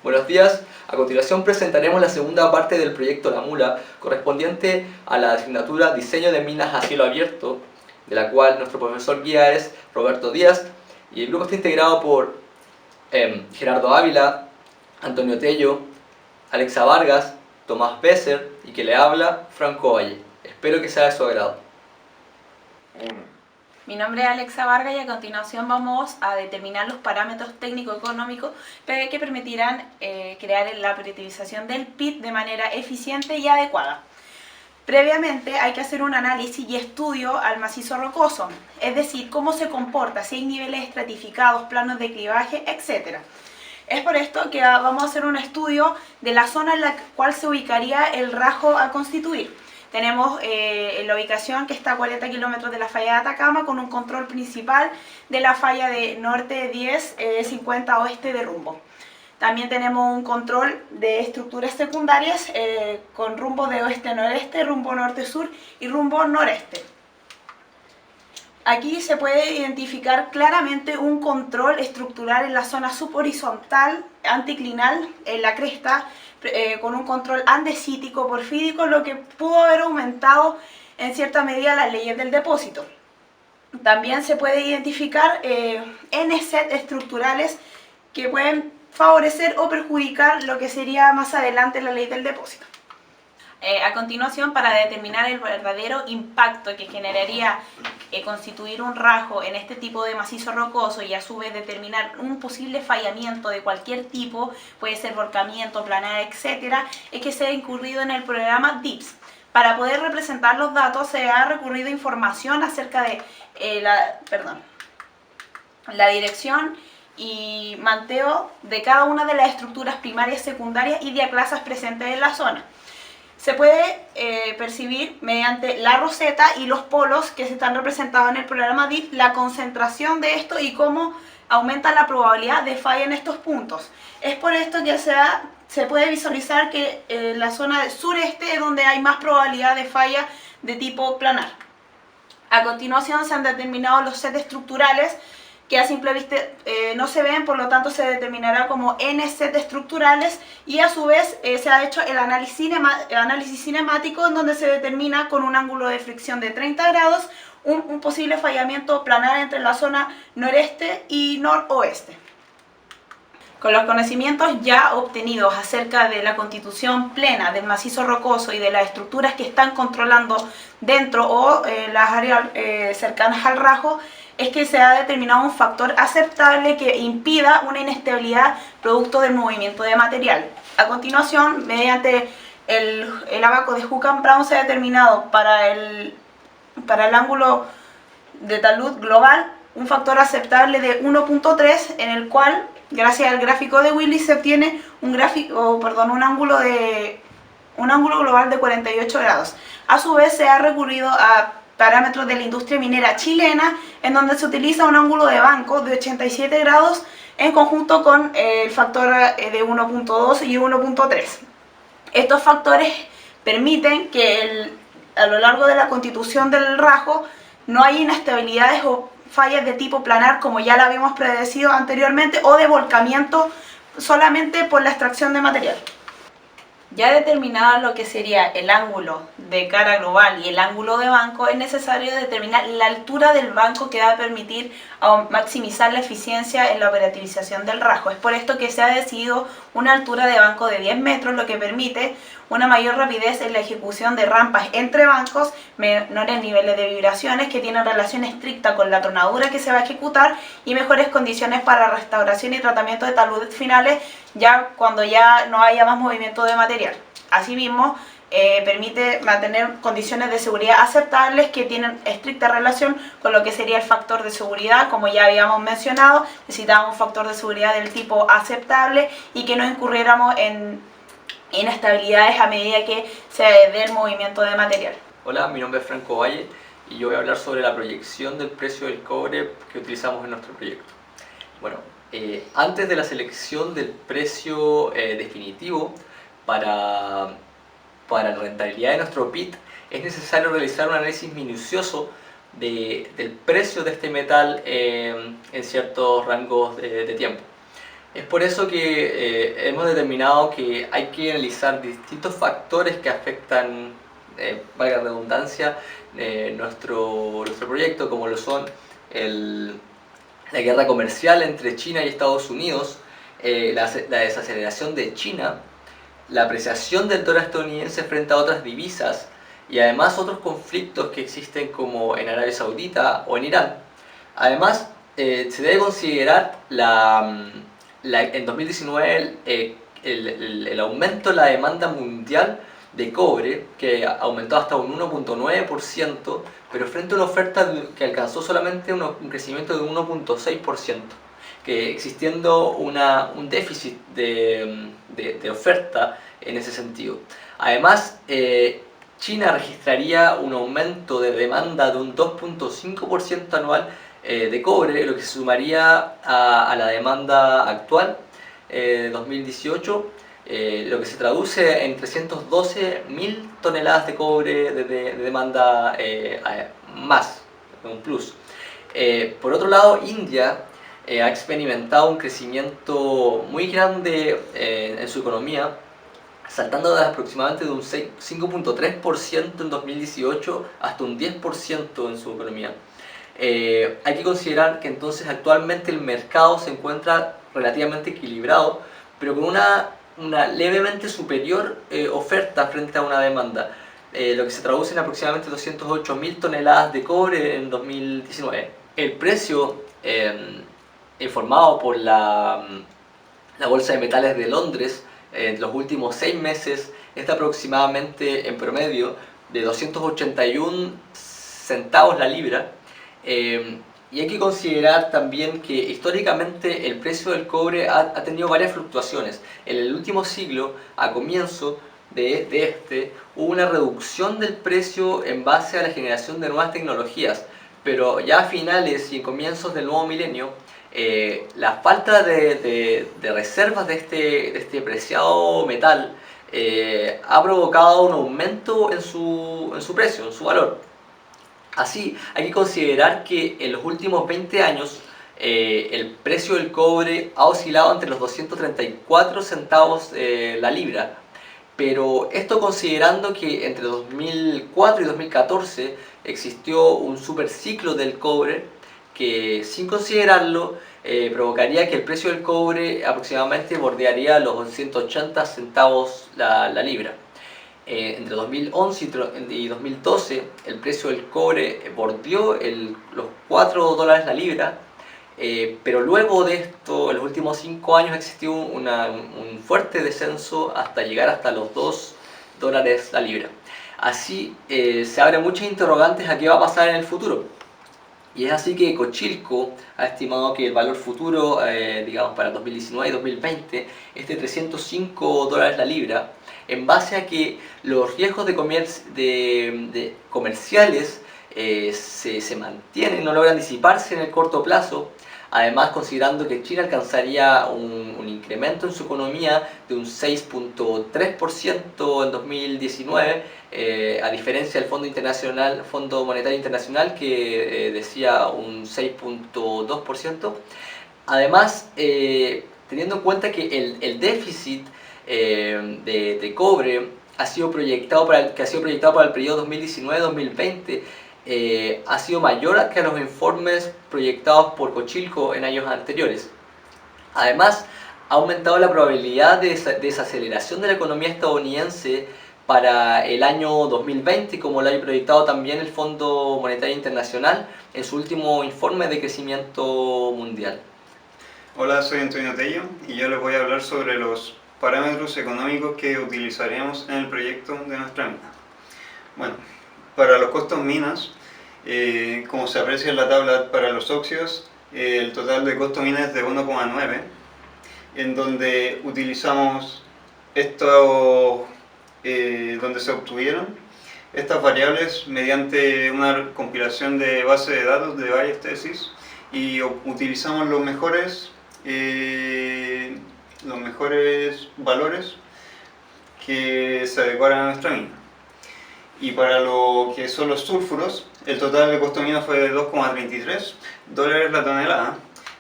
Buenos días, a continuación presentaremos la segunda parte del proyecto La Mula, correspondiente a la asignatura Diseño de Minas a cielo abierto, de la cual nuestro profesor guía es Roberto Díaz, y el grupo está integrado por Gerardo Ávila, Antonio Tello, Alexa Vargas, Tomás Besser y que le habla Franco Valle. Espero que sea de su agrado. Mi nombre es Alexa Vargas y a continuación vamos a determinar los parámetros técnico-económicos que permitirán crear la priorización del PIT de manera eficiente y adecuada. Previamente hay que hacer un análisis y estudio al macizo rocoso, es decir, cómo se comporta, si hay niveles estratificados, planos de clivaje, etc. Es por esto que vamos a hacer un estudio de la zona en la cual se ubicaría el rajo a constituir. Tenemos la ubicación que está a 40 kilómetros de la falla de Atacama con un control principal de la falla de norte 10, 50 oeste de rumbo. También tenemos un control de estructuras secundarias con rumbo de oeste-noreste, rumbo norte-sur y rumbo noreste. Aquí se puede identificar claramente un control estructural en la zona subhorizontal, anticlinal, en la cresta, con un control andesítico, porfídico, lo que pudo haber aumentado en cierta medida las leyes del depósito. También se puede identificar N-set estructurales que pueden favorecer o perjudicar lo que sería más adelante la ley del depósito. A continuación, para determinar el verdadero impacto que generaría constituir un rajo en este tipo de macizo rocoso y a su vez determinar un posible fallamiento de cualquier tipo, puede ser volcamiento, planar, etc., es que se ha incurrido en el programa DIPS. Para poder representar los datos se ha recurrido a información acerca de la dirección y manteo de cada una de las estructuras primarias, secundarias y diaclasas presentes en la zona. Se puede percibir mediante la roseta y los polos que se están representados en el programa DIP la concentración de esto y cómo aumenta la probabilidad de falla en estos puntos. Es por esto que se puede visualizar que la zona del sureste es donde hay más probabilidad de falla de tipo planar. A continuación se han determinado los sets estructurales que a simple vista no se ven, por lo tanto se determinará como N set estructurales y a su vez se ha hecho el análisis cinemático en donde se determina con un ángulo de fricción de 30 grados un posible fallamiento planar entre la zona noreste y noroeste. Con los conocimientos ya obtenidos acerca de la constitución plena del macizo rocoso y de las estructuras que están controlando dentro o las áreas cercanas al rajo, es que se ha determinado un factor aceptable que impida una inestabilidad producto del movimiento de material. A continuación, mediante el abaco de Hook-and-Brown se ha determinado para el ángulo de talud global un factor aceptable de 1.3 en el cual, gracias al gráfico de Willis, se obtiene un ángulo global de 48 grados. A su vez se ha recurrido a parámetros de la industria minera chilena, en donde se utiliza un ángulo de banco de 87 grados en conjunto con el factor de 1.2 y 1.3. Estos factores permiten que a lo largo de la constitución del rajo no hay inestabilidades o fallas de tipo planar como ya la habíamos predecido anteriormente o de volcamiento solamente por la extracción de material. Ya determinado lo que sería el ángulo de cara global y el ángulo de banco, es necesario determinar la altura del banco que va a permitir maximizar la eficiencia en la operativización del rajo. Es por esto que se ha decidido una altura de banco de 10 metros, lo que permite una mayor rapidez en la ejecución de rampas entre bancos, menores niveles de vibraciones que tienen relación estricta con la tronadura que se va a ejecutar y mejores condiciones para restauración y tratamiento de taludes finales ya cuando ya no haya más movimiento de material. Asimismo, permite mantener condiciones de seguridad aceptables que tienen estricta relación con lo que sería el factor de seguridad. Como ya habíamos mencionado, necesitamos un factor de seguridad del tipo aceptable y que no incurriéramos en inestabilidades a medida que se dé el movimiento de material. Hola, mi nombre es Franco Valle y yo voy a hablar sobre la proyección del precio del cobre que utilizamos en nuestro proyecto. Bueno, antes de la selección del precio definitivo para la rentabilidad de nuestro PIT, es necesario realizar un análisis minucioso del precio de este metal en ciertos rangos de tiempo. Es por eso que hemos determinado que hay que analizar distintos factores que afectan, valga la redundancia, nuestro proyecto, como lo son la guerra comercial entre China y Estados Unidos, la desaceleración de China, la apreciación del dólar estadounidense frente a otras divisas y además otros conflictos que existen como en Arabia Saudita o en Irán. Además, se debe considerar en 2019 el aumento de la demanda mundial de cobre, que aumentó hasta un 1.9%, pero frente a una oferta que alcanzó solamente un crecimiento de un 1.6%, que existiendo un déficit de oferta en ese sentido. Además, China registraría un aumento de demanda de un 2.5% anual de cobre, lo que se sumaría a la demanda actual de 2018, lo que se traduce en 312.000 toneladas de cobre de demanda más, un plus. Por otro lado, India ha experimentado un crecimiento muy grande en su economía, saltando de aproximadamente de un 5.3% en 2018 hasta un 10% en su economía. Hay que considerar que entonces actualmente el mercado se encuentra relativamente equilibrado, pero con una levemente superior oferta frente a una demanda, lo que se traduce en aproximadamente 208.000 toneladas de cobre en 2019. El precio informado por la Bolsa de Metales de Londres en los últimos 6 meses es de aproximadamente en promedio de 281 centavos la libra. Y hay que considerar también que históricamente el precio del cobre ha tenido varias fluctuaciones. En el último siglo, a comienzo hubo una reducción del precio en base a la generación de nuevas tecnologías, pero ya a finales y comienzos del nuevo milenio, la falta de reservas de este preciado metal ha provocado un aumento en su precio, en su valor. Así, hay que considerar que en los últimos 20 años el precio del cobre ha oscilado entre los 234 centavos la libra, pero esto considerando que entre 2004 y 2014 existió un superciclo del cobre que, sin considerarlo, provocaría que el precio del cobre aproximadamente bordearía los 180 centavos la libra. Entre 2011 y 2012 el precio del cobre bordeó los $4 la libra, pero luego de esto, en los últimos 5 años existió un fuerte descenso hasta llegar hasta los $2 la libra. Así se abren muchas interrogantes a qué va a pasar en el futuro. Y es así que Cochilco ha estimado que el valor futuro, digamos para 2019 y 2020, es de $305 la libra, en base a que los riesgos comerciales se mantienen, no logran disiparse en el corto plazo. Además, considerando que China alcanzaría un incremento en su economía de un 6.3% en 2019, a diferencia del Fondo Monetario Internacional que decía un 6.2%. Además, teniendo en cuenta que el déficit de cobre ha sido proyectado para el periodo 2019-2020, ha sido mayor que los informes proyectados por Cochilco en años anteriores. Además, ha aumentado la probabilidad de desaceleración de la economía estadounidense para el año 2020, como lo ha proyectado también el Fondo Monetario Internacional en su último informe de crecimiento mundial. Hola, soy Antonio Tello y yo les voy a hablar sobre los parámetros económicos que utilizaremos en el proyecto de nuestra mina. Bueno, para los costos minas, como se aprecia en la tabla para los óxidos, el total de costo mina es de 1,9, en donde utilizamos donde se obtuvieron estas variables mediante una compilación de base de datos de varias tesis y utilizamos los mejores valores que se adecuaran a nuestra mina. Y para lo que son los sulfuros, el total de costo mina fue de $2,33 la tonelada,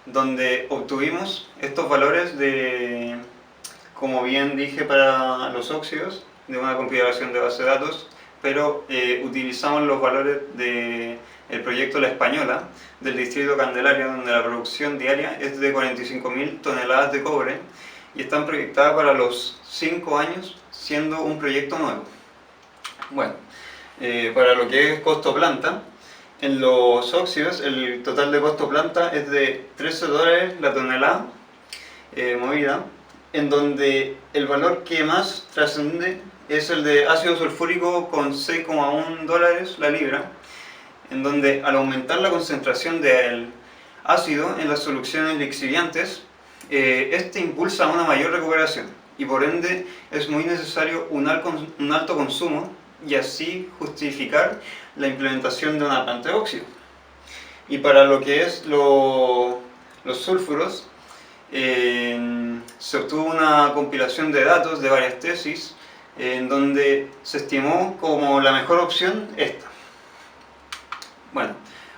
donde obtuvimos estos valores de, como bien dije, para los óxidos, de una compilación de base de datos, pero utilizamos los valores del proyecto La Española, del distrito Candelaria, donde la producción diaria es de 45.000 toneladas de cobre y están proyectadas para los 5 años, siendo un proyecto nuevo. Bueno, para lo que es costo planta, en los óxidos el total de costo planta es de $13 la tonelada movida, en donde el valor que más trasciende es el de ácido sulfúrico con $6,1 la libra, en donde al aumentar la concentración del ácido en las soluciones lixiviantes, este impulsa una mayor recuperación y por ende es muy necesario un alto consumo y así justificar la implementación de una planta de óxido. Y para lo que es los sulfuros, se obtuvo una compilación de datos de varias tesis en donde se estimó como la mejor opción esta. Bueno,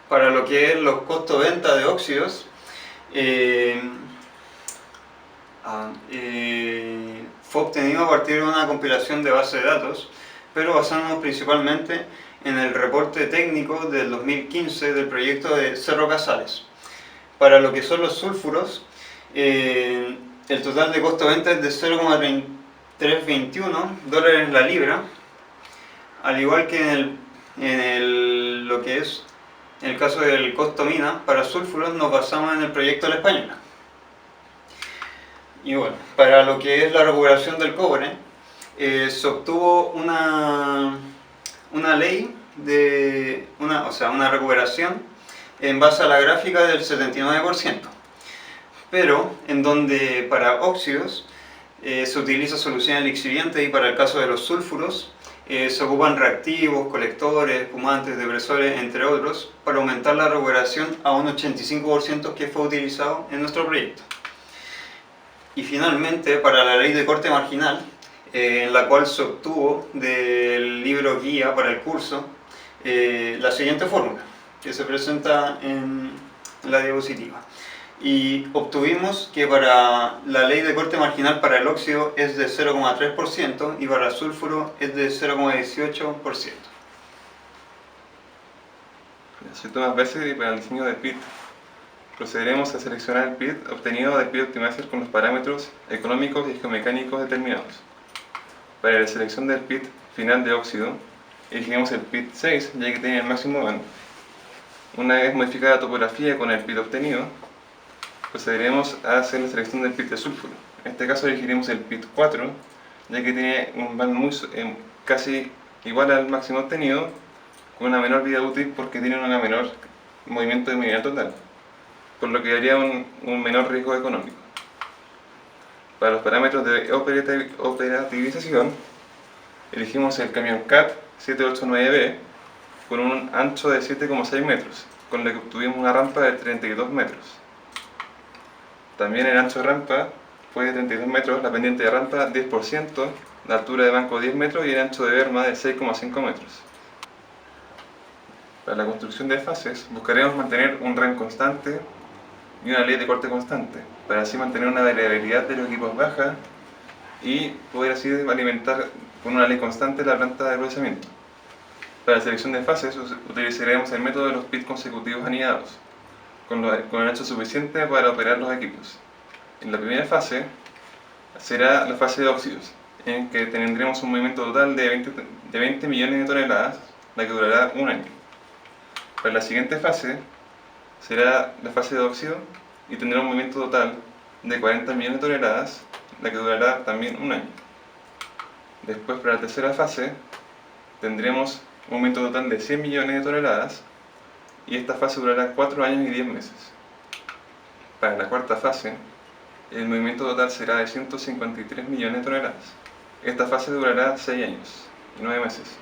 para lo que es los costos de venta de óxidos, fue obtenido a partir de una compilación de base de datos, pero basándonos principalmente en el reporte técnico del 2015 del proyecto de Cerro Casales. Para lo que son los sulfuros, el total de costo de venta es de $0,321 la libra, al igual que lo que es en el caso del costo mina. Para sulfuros nos basamos en el proyecto de La Española. Y bueno, para lo que es la recuperación del cobre, se obtuvo una ley una recuperación en base a la gráfica del 79%, pero en donde para óxidos se utiliza soluciones lixiviantes y para el caso de los sulfuros se ocupan reactivos, colectores, espumantes, depresores, entre otros, para aumentar la recuperación a un 85% que fue utilizado en nuestro proyecto. Y finalmente, para la ley de corte marginal, en la cual se obtuvo del libro guía para el curso la siguiente fórmula, que se presenta en la diapositiva. Y obtuvimos que para la ley de corte marginal para el óxido es de 0,3% y para el sulfuro es de 0,18%. Soy Tomás Besser y para el diseño del PIT procederemos a seleccionar el PIT obtenido del PIT Optimizer con los parámetros económicos y geomecánicos determinados. Para la selección del PIT final de óxido, elegiremos el PIT 6 ya que tiene el máximo bando. Una vez modificada la topografía con el PIT obtenido, procederemos a hacer la selección del PIT de sulfuro. En este caso elegiremos el PIT 4, ya que tiene un bando casi igual al máximo obtenido, con una menor vida útil porque tiene un menor movimiento de mineral total, por lo que daría un menor riesgo económico. Para los parámetros de operativización, elegimos el camión CAT 789B con un ancho de 7,6 metros, con lo que obtuvimos una rampa de 32 metros. También el ancho de rampa fue de 32 metros, la pendiente de rampa 10%, la altura de banco 10 metros y el ancho de berma de 6,5 metros. Para la construcción de fases buscaremos mantener un REM constante y una ley de corte constante, para así mantener una variabilidad de los equipos baja y poder así alimentar con una ley constante la planta de procesamiento. Para la selección de fases utilizaremos el método de los PIT consecutivos anidados, con el ancho suficiente para operar los equipos. En la primera fase será la fase de óxidos, en que tendremos un movimiento total de 20 millones de toneladas, la que durará un año. Para la siguiente fase será la fase de óxido y tendrá un movimiento total de 40 millones de toneladas, la que durará también un año. Después, para la tercera fase, tendremos un movimiento total de 100 millones de toneladas y esta fase durará 4 años y 10 meses. Para la cuarta fase, el movimiento total será de 153 millones de toneladas. Esta fase durará 6 años y 9 meses.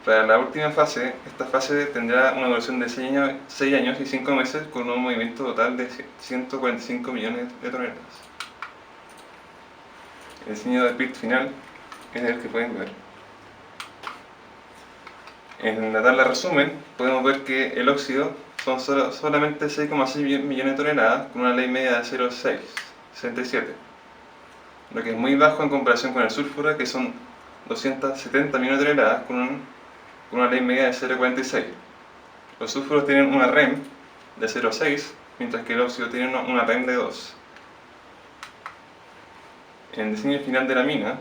Para la última fase, esta fase tendrá una duración de 6 años y 5 meses con un movimiento total de 145 millones de toneladas. El diseño del PIT final es el que pueden ver. En la tabla resumen podemos ver que el óxido son solamente 6,6 millones de toneladas con una ley media de 0,667, lo que es muy bajo en comparación con el sulfuro, que son 270 millones de toneladas con una ley media de 0,46. Los sulfuros tienen una REM de 0,6, mientras que el óxido tiene una REM de 2. En el diseño final de la mina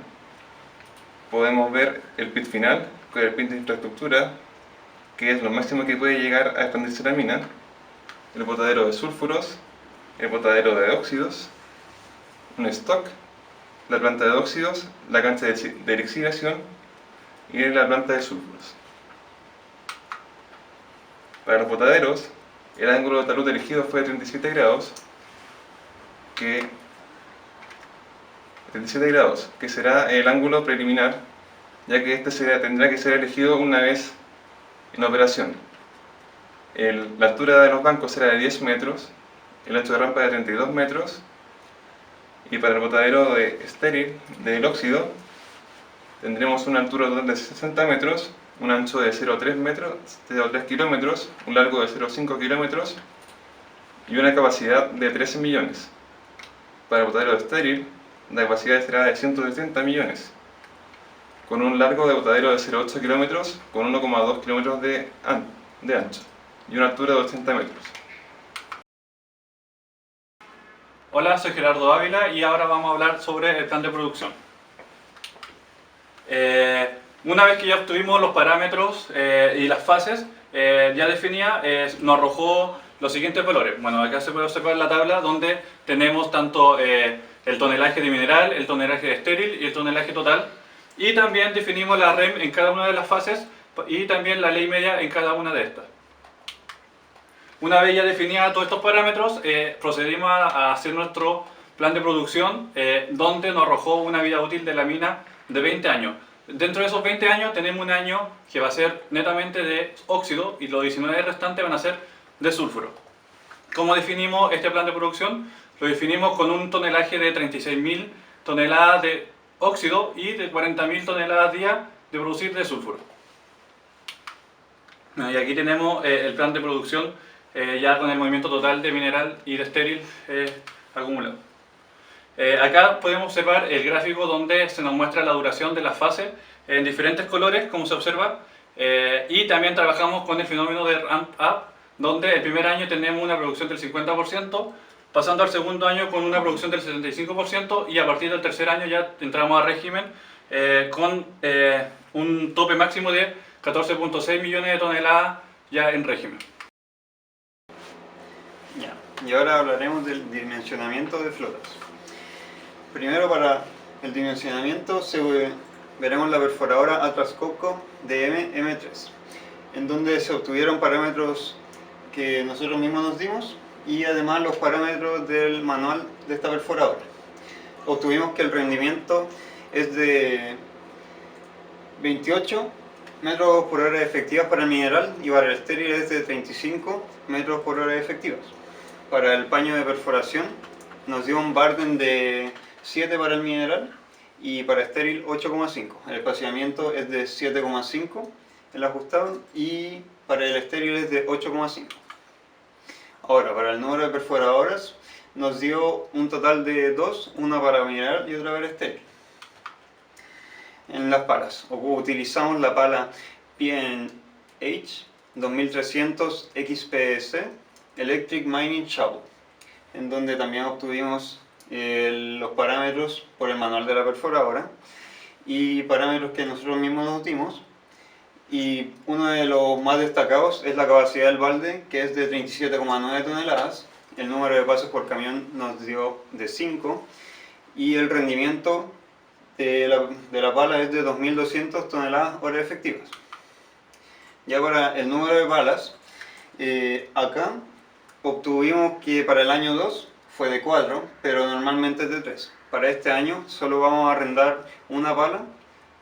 podemos ver el pit final, con el pit de infraestructura, que es lo máximo que puede llegar a expandirse la mina, el botadero de sulfuros, el botadero de óxidos, un stock, la planta de óxidos, la cancha de lixiviación y la planta de sulfuros. Para los botaderos, el ángulo de talud elegido fue de 37 grados, que será el ángulo preliminar, ya que este tendrá que ser elegido una vez en operación. La altura de los bancos será de 10 metros, el ancho de rampa de 32 metros, y para el botadero de estéril del óxido tendremos una altura total de 60 metros, un ancho de 0,3 kilómetros, un largo de 0,5 kilómetros y una capacidad de 13 millones. Para el botadero de estéril, la capacidad será de 170 millones, con un largo de botadero de 0,8 kilómetros con 1,2 kilómetros de ancho y una altura de 80 metros. Hola, soy Gerardo Ávila y ahora vamos a hablar sobre el plan de producción. Una vez que ya obtuvimos los parámetros y las fases ya definidas, nos arrojó los siguientes valores. Bueno, acá se puede observar la tabla donde tenemos tanto el tonelaje de mineral, el tonelaje de estéril y el tonelaje total. Y también definimos la REM en cada una de las fases y también la ley media en cada una de estas. Una vez ya definidos todos estos parámetros, procedimos a hacer nuestro plan de producción, donde nos arrojó una vida útil de la mina de 20 años. Dentro de esos 20 años tenemos un año que va a ser netamente de óxido y los 19 restantes van a ser de sulfuro. ¿Cómo definimos este plan de producción? Lo definimos con un tonelaje de 36.000 toneladas de óxido y de 40.000 toneladas día de producir de sulfuro. Y aquí tenemos el plan de producción ya con el movimiento total de mineral y de estéril acumulado. Acá podemos observar el gráfico donde se nos muestra la duración de las fases en diferentes colores, como se observa, y también trabajamos con el fenómeno de ramp up, donde el primer año tenemos una producción del 50%, pasando al segundo año con una producción del 75% y a partir del tercer año ya entramos a régimen con un tope máximo de 14,6 millones de toneladas ya en régimen. Ya. Y ahora hablaremos del dimensionamiento de flotas. Primero, para el dimensionamiento veremos la perforadora Atlas Copco de M3, en donde se obtuvieron parámetros que nosotros mismos nos dimos y además los parámetros del manual de esta perforadora. Obtuvimos que el rendimiento es de 28 metros por hora efectivas para el mineral y para el estéril es de 35 metros por hora efectivas. Para el paño de perforación nos dio un Barden de 7 para el mineral y para estéril 8,5. El espaciamiento es de 7,5 el ajustado y para el estéril es de 8,5. Ahora, para el número de perforadoras nos dio un total de 2, una para mineral y otra para estéril. En las palas, utilizamos la pala P&H 2300 XPS Electric Mining Shovel, en donde también obtuvimos los parámetros por el manual de la perforadora y parámetros que nosotros mismos nos dimos. Y uno de los más destacados es la capacidad del balde, que es de 37,9 toneladas. El número de pasos por camión nos dio de 5 y el rendimiento de la pala es de 2.200 toneladas hora efectivas. Ya para el número de palas, acá obtuvimos que para el año 2 fue de 4, pero normalmente es de 3. Para este año solo vamos a arrendar una pala,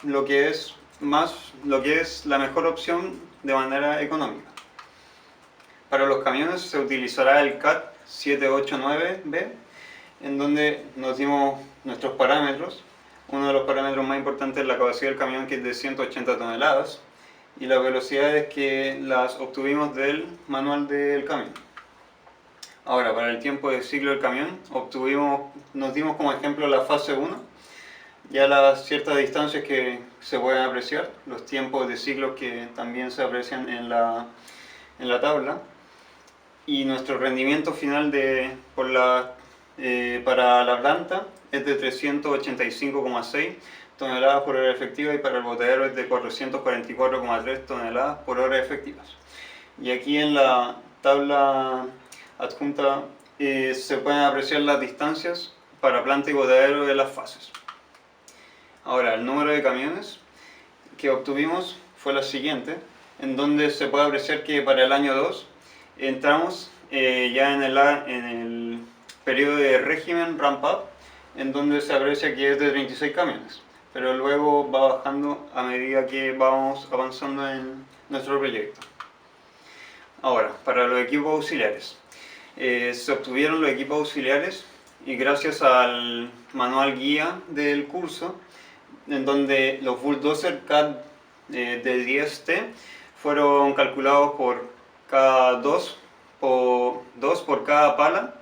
lo que es la mejor opción de manera económica. Para los camiones se utilizará el CAT 789B, en donde nos dimos nuestros parámetros. Uno de los parámetros más importantes es la capacidad del camión, que es de 180 toneladas, y las velocidades que las obtuvimos del manual del camión. Ahora, para el tiempo de ciclo del camión, nos dimos como ejemplo la fase 1, ya las ciertas distancias que se pueden apreciar, los tiempos de ciclo que también se aprecian en la tabla, y nuestro rendimiento final para la planta es de 385,6 toneladas por hora efectiva y para el botadero es de 444,3 toneladas por hora efectivas. Y aquí en la tabla adjunta se pueden apreciar las distancias para planta y botadero de las fases. Ahora, el número de camiones que obtuvimos fue la siguiente, en donde se puede apreciar que para el año 2 entramos ya en el periodo de régimen ramp-up, en donde se aprecia que es de 36 camiones, pero luego va bajando a medida que vamos avanzando en nuestro proyecto. Ahora, para los equipos auxiliares. Se obtuvieron los equipos auxiliares y gracias al manual guía del curso, en donde los bulldozer CAT de 10T fueron calculados por cada dos por cada pala.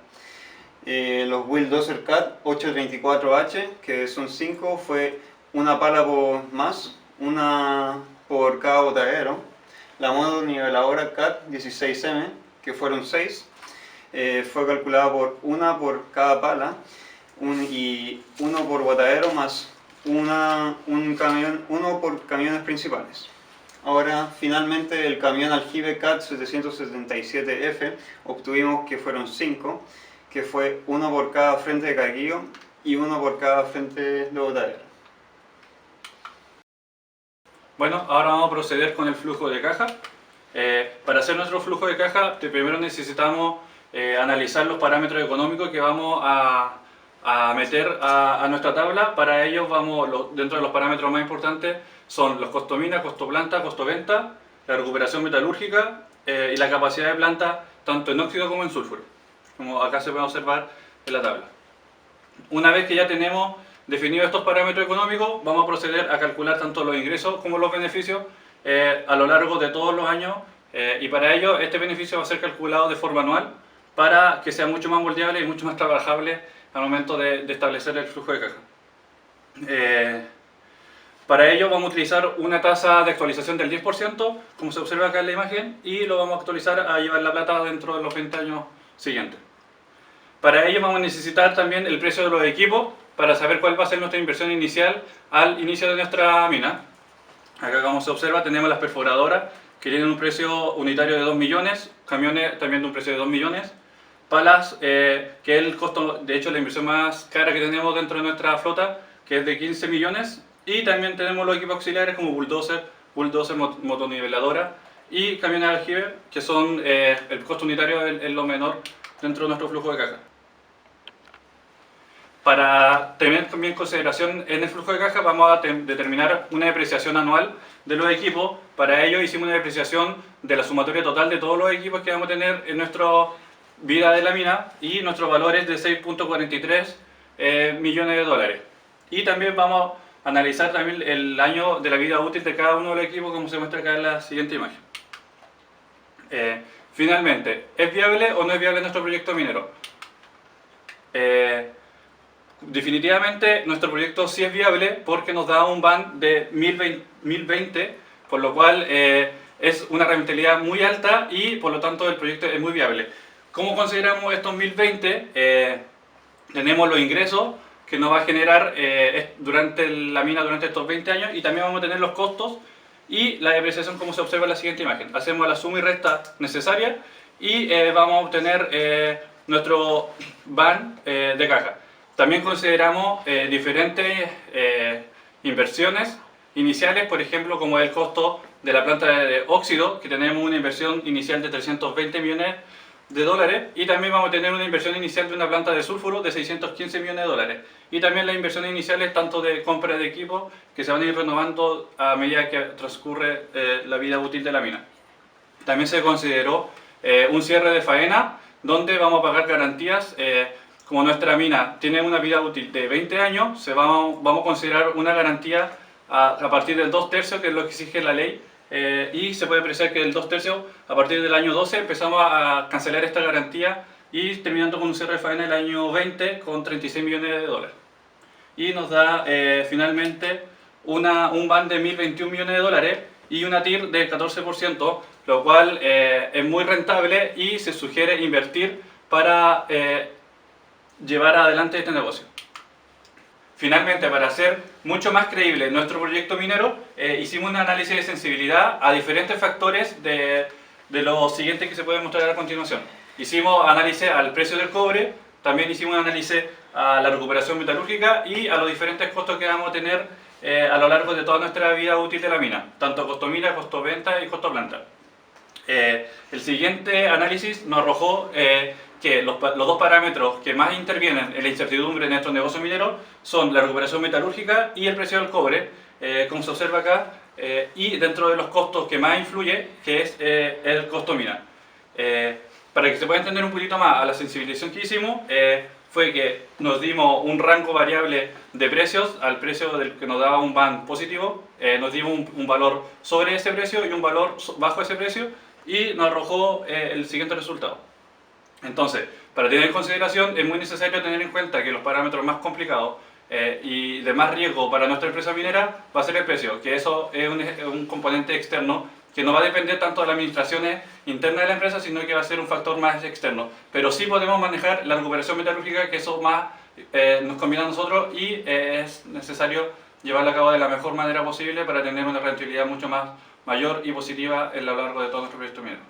Los bulldozer CAT 834H, que son 5, fue una pala más, una por cada botadero. La mononiveladora CAT 16M, que fueron 6, fue calculada por una por cada pala y uno por botadero más uno por camiones principales. Ahora, finalmente, el camión aljibe CAT 777F obtuvimos que fueron 5, que fue uno por cada frente de carguillo y uno por cada frente de botadero. Bueno, ahora vamos a proceder con el flujo de caja. Para hacer nuestro flujo de caja, primero necesitamos analizar los parámetros económicos que vamos a meter a nuestra tabla. Para ello, dentro de los parámetros más importantes son los costo mina, costo planta, costo venta, la recuperación metalúrgica y la capacidad de planta tanto en óxido como en sulfuro, como acá se puede observar en la tabla. Una vez que ya tenemos definidos estos parámetros económicos, vamos a proceder a calcular tanto los ingresos como los beneficios a lo largo de todos los años, y para ello este beneficio va a ser calculado de forma anual para que sea mucho más moldeable y mucho más trabajable al momento de establecer el flujo de caja. Para ello vamos a utilizar una tasa de actualización del 10%, como se observa acá en la imagen, y lo vamos a actualizar a llevar la plata dentro de los 20 años siguientes. Para ello vamos a necesitar también el precio de los equipos para saber cuál va a ser nuestra inversión inicial al inicio de nuestra mina. Acá, como se observa, tenemos las perforadoras que tienen un precio unitario de 2 millones, camiones también de un precio de 2 millones, palas, que es el costo, de hecho la inversión más cara que tenemos dentro de nuestra flota, que es de 15 millones, y también tenemos los equipos auxiliares como bulldozer, motoniveladora y camiones de aljibe, que son el costo unitario es lo menor dentro de nuestro flujo de caja. Para tener también en consideración en el flujo de caja, vamos a determinar una depreciación anual de los equipos. Para ello hicimos una depreciación de la sumatoria total de todos los equipos que vamos a tener en nuestra vida de la mina, y nuestro valor es de 6.43 millones de dólares. Y también vamos a analizar también el año de la vida útil de cada uno de los equipos, como se muestra acá en la siguiente imagen. Finalmente, ¿es viable o no es viable nuestro proyecto minero? Definitivamente nuestro proyecto sí es viable porque nos da un ban de 1020, por lo cual es una rentabilidad muy alta y por lo tanto el proyecto es muy viable. ¿Cómo consideramos estos 1020? Tenemos los ingresos que nos va a generar durante la mina durante estos 20 años, y también vamos a tener los costos y la depreciación, como se observa en la siguiente imagen. Hacemos la suma y resta necesaria y vamos a obtener nuestro ban de caja. También consideramos diferentes inversiones iniciales, por ejemplo, como el costo de la planta de óxido, que tenemos una inversión inicial de 320 millones de dólares, y también vamos a tener una inversión inicial de una planta de sulfuro de 615 millones de dólares. Y también las inversiones iniciales tanto de compra de equipo, que se van a ir renovando a medida que transcurre la vida útil de la mina. También se consideró un cierre de faena, donde vamos a pagar garantías. Como nuestra mina tiene una vida útil de 20 años, vamos a considerar una garantía a partir del 2/3, que es lo que exige la ley, y se puede apreciar que el 2/3 a partir del año 12 empezamos a cancelar esta garantía y terminando con un cierre de faena el año 20 con 36 millones de dólares. Y nos da finalmente un BAN de 1.021 millones de dólares y una TIR del 14%, lo cual es muy rentable y se sugiere invertir para llevar adelante este negocio. Finalmente, para hacer mucho más creíble nuestro proyecto minero, hicimos un análisis de sensibilidad a diferentes factores de los siguientes que se pueden mostrar a continuación. Hicimos análisis al precio del cobre, también hicimos un análisis a la recuperación metalúrgica y a los diferentes costos que vamos a tener a lo largo de toda nuestra vida útil de la mina, tanto costo mina, costo venta y costo planta. El siguiente análisis nos arrojó que los dos parámetros que más intervienen en la incertidumbre de nuestro negocio minero son la recuperación metalúrgica y el precio del cobre, como se observa acá, y dentro de los costos que más influye, que es el costo mina. Para que se pueda entender un poquito más a la sensibilización que hicimos, fue que nos dimos un rango variable de precios al precio del que nos daba un BAN positivo, nos dimos un valor sobre ese precio y un valor bajo ese precio y nos arrojó el siguiente resultado. Entonces, para tener en consideración es muy necesario tener en cuenta que los parámetros más complicados y de más riesgo para nuestra empresa minera va a ser el precio, que eso es un componente externo que no va a depender tanto de las administraciones internas de la empresa, sino que va a ser un factor más externo. Pero sí podemos manejar la recuperación metalúrgica, que eso más nos conviene a nosotros y es necesario llevarla a cabo de la mejor manera posible para tener una rentabilidad mucho más mayor y positiva a lo largo de todo nuestro proyecto minero.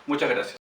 Muchas gracias.